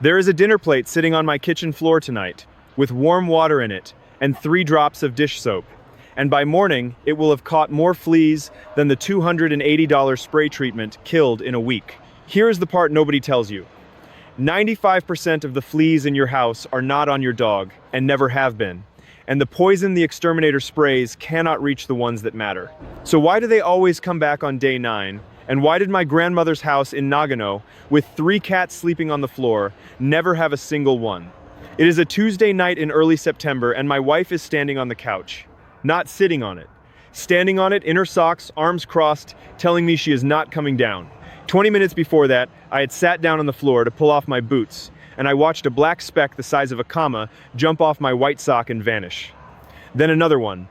There is a dinner plate sitting on my kitchen floor tonight, with warm water in it and 3 drops of dish soap. And by morning, it will have caught more fleas than the $280 spray treatment killed in a week. Here is the part nobody tells you. 95% of the fleas in your house are not on your dog, and never have been. And the poison the exterminator sprays cannot reach the ones that matter. So why do they always come back on day 9? And why did my grandmother's house in Nagano, with 3 cats sleeping on the floor, never have a single one? It is a Tuesday night in early September, and my wife is standing on the couch. Not sitting on it. Standing on it in her socks, arms crossed, telling me she is not coming down. 20 minutes before that, I had sat down on the floor to pull off my boots, and I watched a black speck the size of a comma jump off my white sock and vanish. Then another one.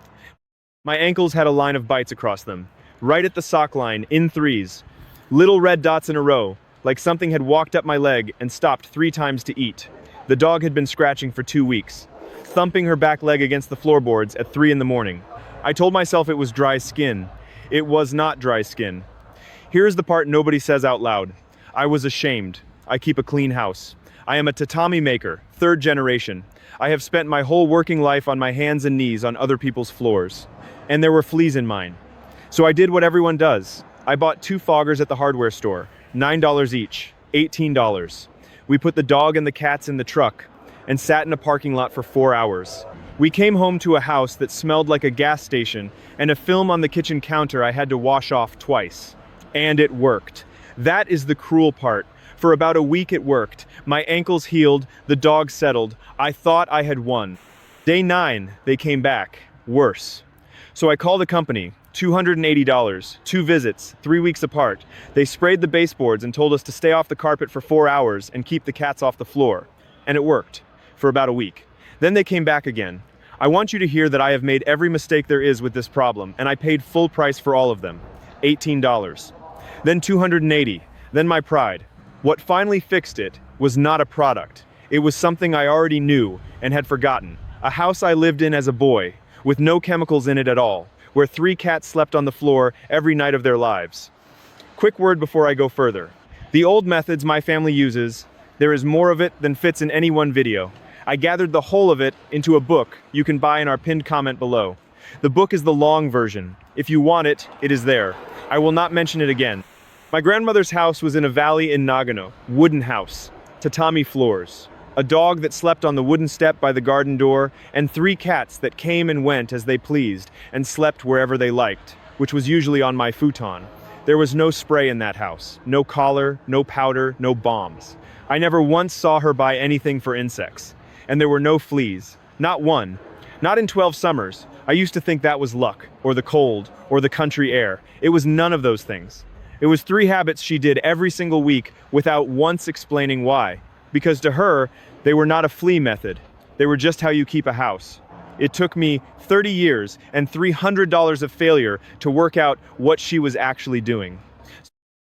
My ankles had a line of bites across them, right at the sock line, in 3s. Little red dots in a row, like something had walked up my leg and stopped 3 times to eat. The dog had been scratching for 2 weeks, thumping her back leg against the floorboards at 3 in the morning. I told myself it was dry skin. It was not dry skin. Here's the part nobody says out loud. I was ashamed. I keep a clean house. I am a tatami maker, 3rd generation. I have spent my whole working life on my hands and knees on other people's floors. And there were fleas in mine. So I did what everyone does. I bought 2 foggers at the hardware store, $9 each, $18. We put the dog and the cats in the truck and sat in a parking lot for 4 hours. We came home to a house that smelled like a gas station and a film on the kitchen counter I had to wash off twice. And it worked. That is the cruel part. For about a week it worked. My ankles healed, the dog settled. I thought I had won. Day 9, they came back. Worse. So I called a company, $280, 2 visits, 3 weeks apart. They sprayed the baseboards and told us to stay off the carpet for 4 hours and keep the cats off the floor. And it worked. For about a week. Then they came back again. I want you to hear that I have made every mistake there is with this problem, and I paid full price for all of them. $18. Then $280. Then my pride. What finally fixed it was not a product. It was something I already knew and had forgotten. A house I lived in as a boy, with no chemicals in it at all, where 3 cats slept on the floor every night of their lives. Quick word before I go further. The old methods my family uses, there is more of it than fits in any one video. I gathered the whole of it into a book you can buy in our pinned comment below. The book is the long version. If you want it, it is there. I will not mention it again. My grandmother's house was in a valley in Nagano, wooden house, tatami floors, a dog that slept on the wooden step by the garden door, and 3 cats that came and went as they pleased and slept wherever they liked, which was usually on my futon. There was no spray in that house, no collar, no powder, no bombs. I never once saw her buy anything for insects. And there were no fleas, not one. Not in 12 summers. I used to think that was luck, or the cold, or the country air. It was none of those things. It was 3 habits she did every single week without once explaining why. Because to her, they were not a flea method. They were just how you keep a house. It took me 30 years and $300 of failure to work out what she was actually doing.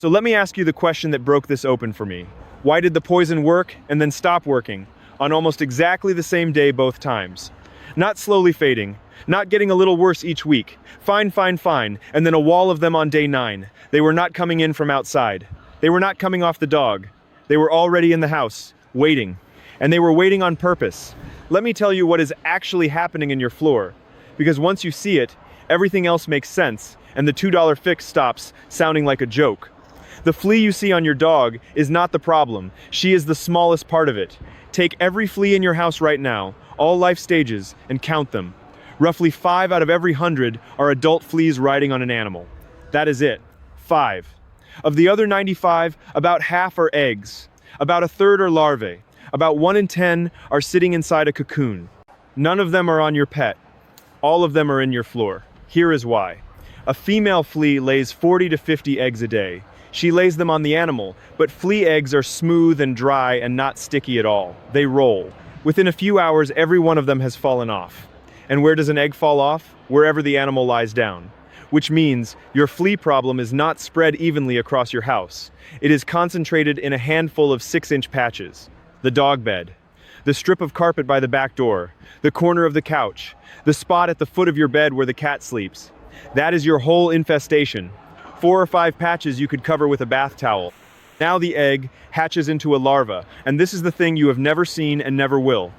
So let me ask you the question that broke this open for me. Why did the poison work and then stop working on almost exactly the same day both times? Not slowly fading, not getting a little worse each week. Fine, and then a wall of them on day 9. They were not coming in from outside. They were not coming off the dog. They were already in the house, waiting. And they were waiting on purpose. Let me tell you what is actually happening in your floor. Because once you see it, everything else makes sense, and the $2 fix stops sounding like a joke. The flea you see on your dog is not the problem. She is the smallest part of it. Take every flea in your house right now, all life stages, and count them. Roughly 5 out of every 100 are adult fleas riding on an animal. That is it. 5. Of the other 95, about half are eggs. About a third are larvae. About 1 in 10 are sitting inside a cocoon. None of them are on your pet. All of them are in your floor. Here is why. A female flea lays 40 to 50 eggs a day. She lays them on the animal, but flea eggs are smooth and dry and not sticky at all. They roll. Within a few hours, every one of them has fallen off. And where does an egg fall off? Wherever the animal lies down. Which means your flea problem is not spread evenly across your house. It is concentrated in a handful of 6-inch patches. The dog bed, the strip of carpet by the back door, the corner of the couch, the spot at the foot of your bed where the cat sleeps. That is your whole infestation. 4 or 5 patches you could cover with a bath towel. Now the egg hatches into a larva, and this is the thing you have never seen and never will.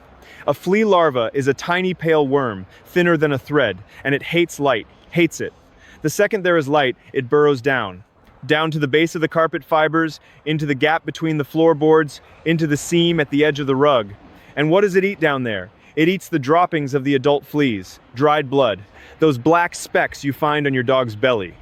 A flea larva is a tiny pale worm, thinner than a thread, and it hates light, hates it. The second there is light, it burrows down to the base of the carpet fibers, into the gap between the floorboards, into the seam at the edge of the rug. And what does it eat down there? It eats the droppings of the adult fleas, dried blood, those black specks you find on your dog's belly,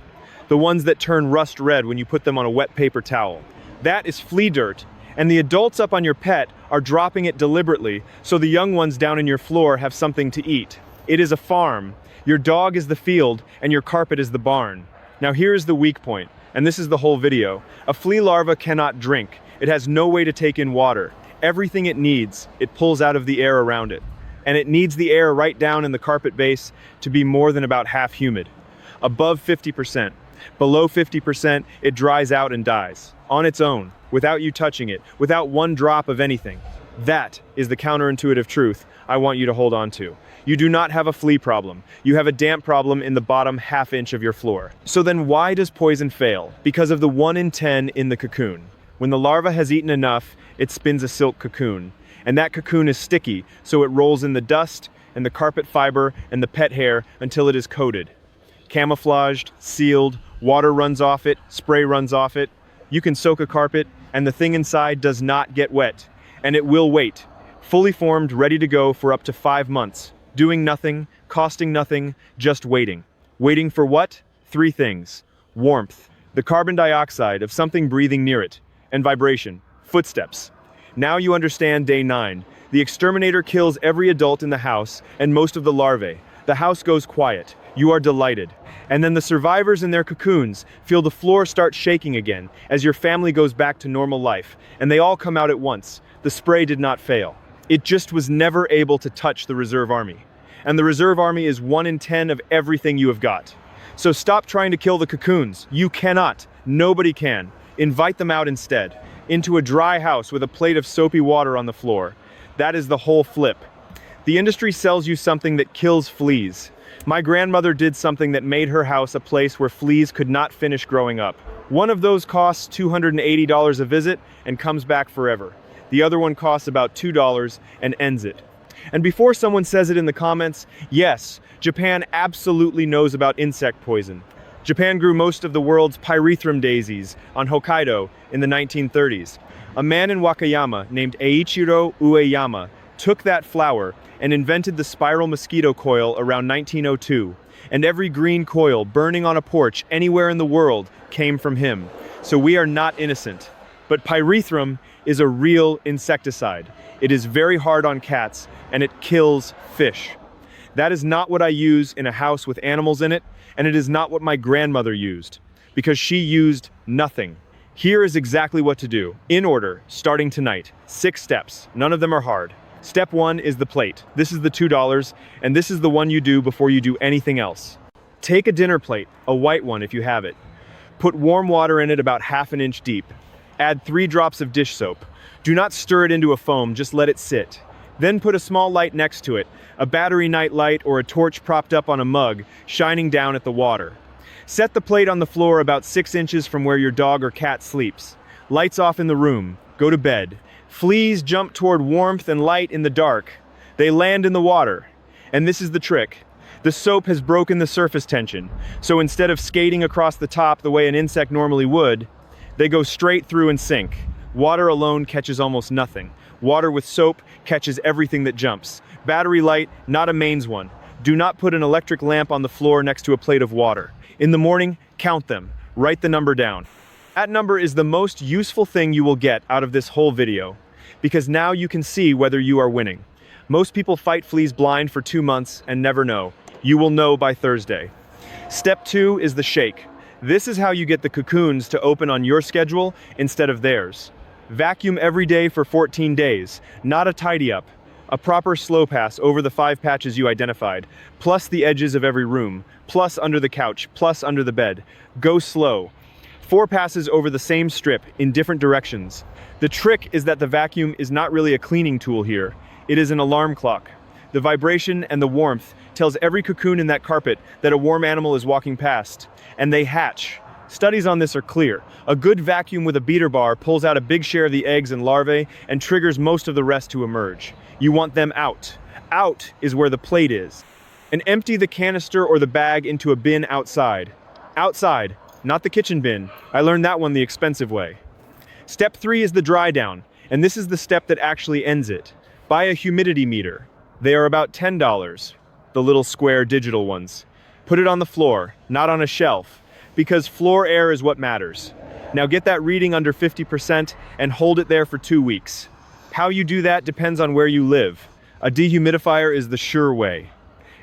the ones that turn rust red when you put them on a wet paper towel. That is flea dirt, and the adults up on your pet are dropping it deliberately so the young ones down in your floor have something to eat. It is a farm. Your dog is the field, and your carpet is the barn. Now here is the weak point, and this is the whole video. A flea larva cannot drink. It has no way to take in water. Everything it needs, it pulls out of the air around it. And it needs the air right down in the carpet base to be more than about half humid. Above 50%. Below 50%, it dries out and dies. On its own, without you touching it, without one drop of anything. That is the counterintuitive truth I want you to hold on to. You do not have a flea problem. You have a damp problem in the bottom half inch of your floor. So then why does poison fail? Because of the 1 in 10 in the cocoon. When the larva has eaten enough, it spins a silk cocoon. And that cocoon is sticky, so it rolls in the dust and the carpet fiber and the pet hair until it is coated. Camouflaged, sealed, water runs off it, spray runs off it. You can soak a carpet and the thing inside does not get wet. And it will wait, fully formed, ready to go for up to 5 months. Doing nothing, costing nothing, just waiting. Waiting for what? 3 things. Warmth, the carbon dioxide of something breathing near it, and vibration, footsteps. Now you understand day 9. The exterminator kills every adult in the house and most of the larvae. The house goes quiet. You are delighted. And then the survivors in their cocoons feel the floor start shaking again as your family goes back to normal life, and they all come out at once. The spray did not fail. It just was never able to touch the reserve army. And the reserve army is 1 in 10 of everything you have got. So stop trying to kill the cocoons. You cannot. Nobody can. Invite them out instead. Into a dry house with a plate of soapy water on the floor. That is the whole flip. The industry sells you something that kills fleas. My grandmother did something that made her house a place where fleas could not finish growing up. One of those costs $280 a visit and comes back forever. The other one costs about $2 and ends it. And before someone says it in the comments, yes, Japan absolutely knows about insect poison. Japan grew most of the world's pyrethrum daisies on Hokkaido in the 1930s. A man in Wakayama named Eiichiro Ueyama took that flower and invented the spiral mosquito coil around 1902. And every green coil burning on a porch anywhere in the world came from him. So we are not innocent. But pyrethrum is a real insecticide. It is very hard on cats and it kills fish. That is not what I use in a house with animals in it, and it is not what my grandmother used, because she used nothing. Here is exactly what to do, in order, starting tonight. 6 steps, none of them are hard. Step 1 is the plate. This is the $2, and this is the one you do before you do anything else. Take a dinner plate, a white one if you have it. Put warm water in it about ½ inch deep. Add 3 drops of dish soap. Do not stir it into a foam, just let it sit. Then put a small light next to it, a battery night light or a torch propped up on a mug, shining down at the water. Set the plate on the floor about 6 inches from where your dog or cat sleeps. Lights off in the room. Go to bed. Fleas jump toward warmth and light in the dark. They land in the water. And this is the trick. The soap has broken the surface tension, so instead of skating across the top the way an insect normally would, they go straight through and sink. Water alone catches almost nothing. Water with soap catches everything that jumps. Battery light, not a mains one. Do not put an electric lamp on the floor next to a plate of water. In the morning, count them. Write the number down. That number is the most useful thing you will get out of this whole video, because now you can see whether you are winning. Most people fight fleas blind for 2 months and never know. You will know by Thursday. Step 2 is the shake. This is how you get the cocoons to open on your schedule instead of theirs. Vacuum every day for 14 days, not a tidy up. A proper slow pass over the 5 patches you identified, plus the edges of every room, plus under the couch, plus under the bed. Go slow. 4 passes over the same strip in different directions. The trick is that the vacuum is not really a cleaning tool here. It is an alarm clock. The vibration and the warmth tells every cocoon in that carpet that a warm animal is walking past, and they hatch. Studies on this are clear. A good vacuum with a beater bar pulls out a big share of the eggs and larvae and triggers most of the rest to emerge. You want them out. Out is where the plate is. And empty the canister or the bag into a bin outside. Outside, not the kitchen bin. I learned that one the expensive way. Step 3 is the dry down, and this is the step that actually ends it. Buy a humidity meter. They are about $10, the little square digital ones. Put it on the floor, not on a shelf, because floor air is what matters. Now get that reading under 50% and hold it there for 2 weeks. How you do that depends on where you live. A dehumidifier is the sure way.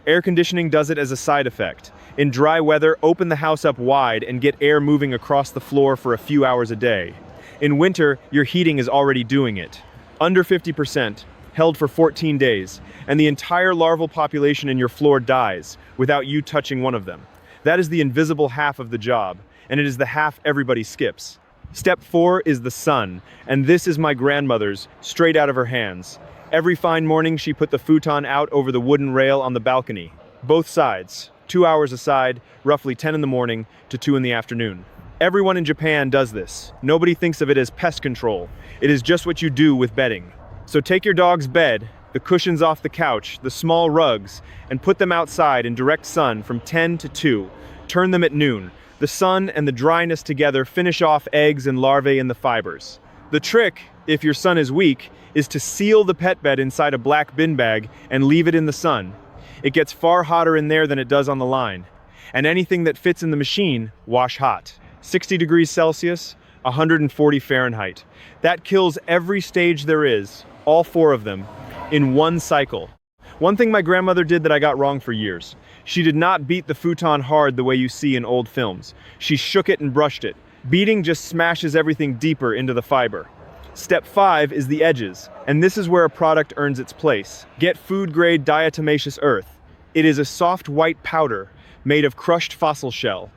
Air conditioning does it as a side effect. In dry weather, open the house up wide and get air moving across the floor for a few hours a day. In winter, your heating is already doing it. Under 50%, held for 14 days, and the entire larval population in your floor dies without you touching one of them. That is the invisible half of the job, and it is the half everybody skips. Step 4 is the sun, and this is my grandmother's, straight out of her hands. Every fine morning she put the futon out over the wooden rail on the balcony. Both sides, 2 hours aside, roughly 10 in the morning to 2 in the afternoon. Everyone in Japan does this. Nobody thinks of it as pest control. It is just what you do with bedding. So take your dog's bed, the cushions off the couch, the small rugs, and put them outside in direct sun from 10 to 2. Turn them at noon. The sun and the dryness together finish off eggs and larvae in the fibers. The trick, if your son is weak, is to seal the pet bed inside a black bin bag and leave it in the sun. It gets far hotter in there than it does on the line. And anything that fits in the machine, wash hot. 60 degrees Celsius, 140 Fahrenheit. That kills every stage there is, all 4 of them, in one cycle. One thing my grandmother did that I got wrong for years. She did not beat the futon hard the way you see in old films. She shook it and brushed it. Beating just smashes everything deeper into the fiber. Step 5 is the edges, and this is where a product earns its place. Get food-grade diatomaceous earth. It is a soft white powder made of crushed fossil shell.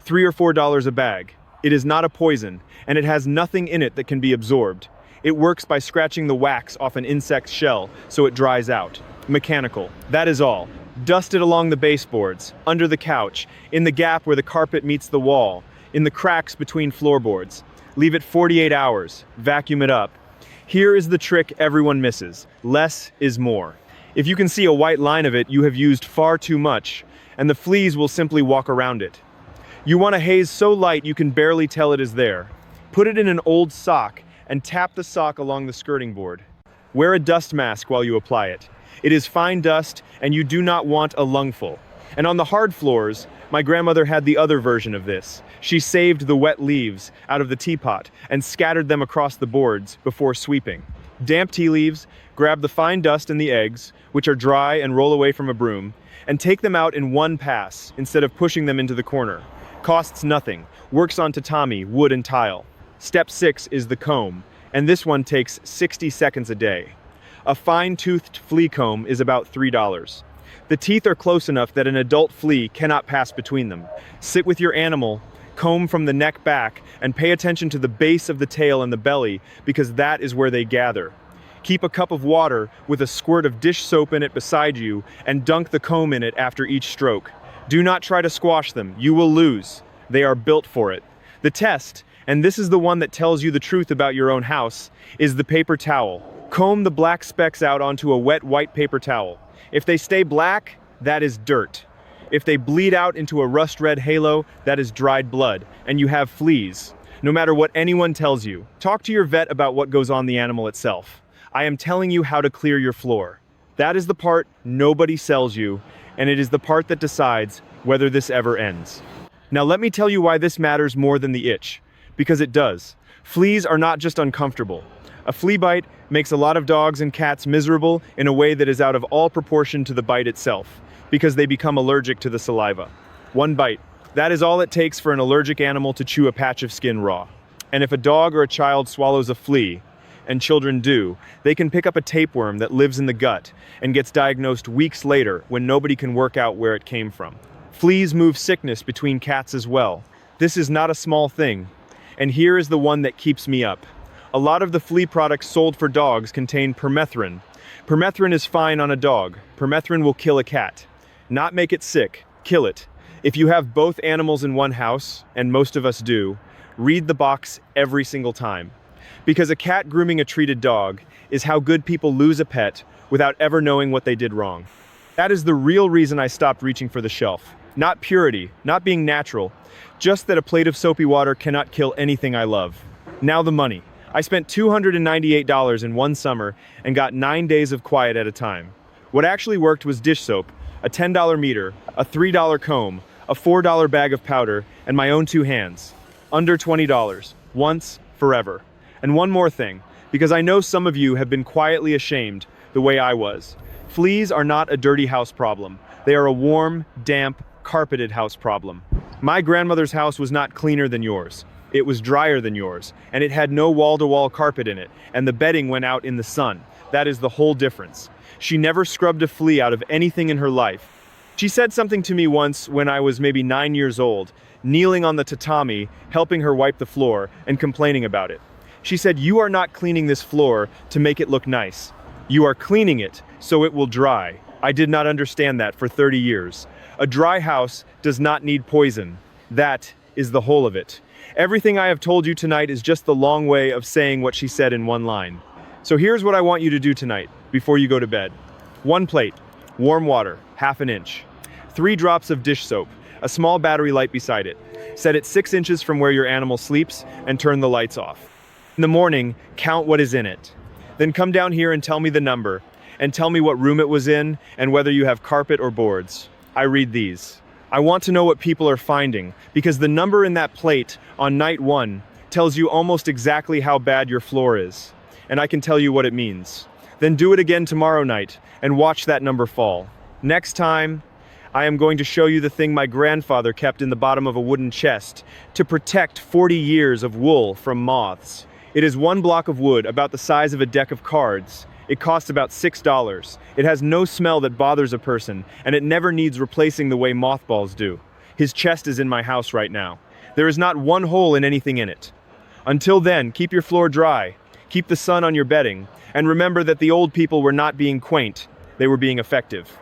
$3 or $4 a bag. It is not a poison, and it has nothing in it that can be absorbed. It works by scratching the wax off an insect's shell so it dries out. Mechanical. That is all. Dust it along the baseboards, under the couch, in the gap where the carpet meets the wall, in the cracks between floorboards. Leave it 48 hours. Vacuum it up. Here is the trick everyone misses. Less is more. If you can see a white line of it, you have used far too much, and the fleas will simply walk around it. You want a haze so light you can barely tell it is there. Put it in an old sock and tap the sock along the skirting board. Wear a dust mask while you apply it. It is fine dust, and you do not want a lungful. And on the hard floors, my grandmother had the other version of this. She saved the wet leaves out of the teapot and scattered them across the boards before sweeping. Damp tea leaves, grab the fine dust and the eggs, which are dry, and roll away from a broom, and take them out in one pass instead of pushing them into the corner. Costs nothing, works on tatami, wood and tile. Step 6 is the comb, and this one takes 60 seconds a day. A fine-toothed flea comb is about $3. The teeth are close enough that an adult flea cannot pass between them. Sit with your animal, comb from the neck back, and pay attention to the base of the tail and the belly, because that is where they gather. Keep a cup of water with a squirt of dish soap in it beside you, and dunk the comb in it after each stroke. Do not try to squash them. You will lose. They are built for it. The test, and this is the one that tells you the truth about your own house, is the paper towel. Comb the black specks out onto a wet white paper towel. If they stay black, that is dirt. If they bleed out into a rust-red halo, that is dried blood, and you have fleas. No matter what anyone tells you, talk to your vet about what goes on the animal itself. I am telling you how to clear your floor. That is the part nobody sells you, and it is the part that decides whether this ever ends. Now let me tell you why this matters more than the itch. Because it does. Fleas are not just uncomfortable. A flea bite makes a lot of dogs and cats miserable in a way that is out of all proportion to the bite itself, because they become allergic to the saliva. One bite. That is all it takes for an allergic animal to chew a patch of skin raw. And if a dog or a child swallows a flea, and children do, they can pick up a tapeworm that lives in the gut and gets diagnosed weeks later when nobody can work out where it came from. Fleas move sickness between cats as well. This is not a small thing. And here is the one that keeps me up. A lot of the flea products sold for dogs contain permethrin. Permethrin is fine on a dog. Permethrin will kill a cat. Not make it sick, kill it. If you have both animals in one house, and most of us do, read the box every single time. Because a cat grooming a treated dog is how good people lose a pet without ever knowing what they did wrong. That is the real reason I stopped reaching for the shelf. Not purity, not being natural, just that a plate of soapy water cannot kill anything I love. Now the money. I spent $298 in one summer and got 9 days of quiet at a time. What actually worked was dish soap, a $10 meter, a $3 comb, a $4 bag of powder, and my own 2 hands. Under $20. Once, forever. And one more thing, because I know some of you have been quietly ashamed the way I was. Fleas are not a dirty house problem. They are a warm, damp, carpeted house problem. My grandmother's house was not cleaner than yours. It was drier than yours, and it had no wall-to-wall carpet in it, and the bedding went out in the sun. That is the whole difference. She never scrubbed a flea out of anything in her life. She said something to me once when I was maybe 9 years old, kneeling on the tatami, helping her wipe the floor, and complaining about it. She said, "You are not cleaning this floor to make it look nice. You are cleaning it so it will dry." I did not understand that for 30 years. A dry house does not need poison. That is the whole of it. Everything I have told you tonight is just the long way of saying what she said in one line. So here's what I want you to do tonight, before you go to bed. 1 plate, warm water, ½ an inch. 3 drops of dish soap, a small battery light beside it. Set it 6 inches from where your animal sleeps and turn the lights off. In the morning, count what is in it. Then come down here and tell me the number, and tell me what room it was in and whether you have carpet or boards. I read these. I want to know what people are finding, because the number in that plate on night 1 tells you almost exactly how bad your floor is, and I can tell you what it means. Then do it again tomorrow night and watch that number fall. Next time, I am going to show you the thing my grandfather kept in the bottom of a wooden chest to protect 40 years of wool from moths. It is 1 block of wood about the size of a deck of cards. It costs about $6. It has no smell that bothers a person, and it never needs replacing the way mothballs do. His chest is in my house right now. There is not 1 hole in anything in it. Until then, keep your floor dry, keep the sun on your bedding, and remember that the old people were not being quaint, they were being effective.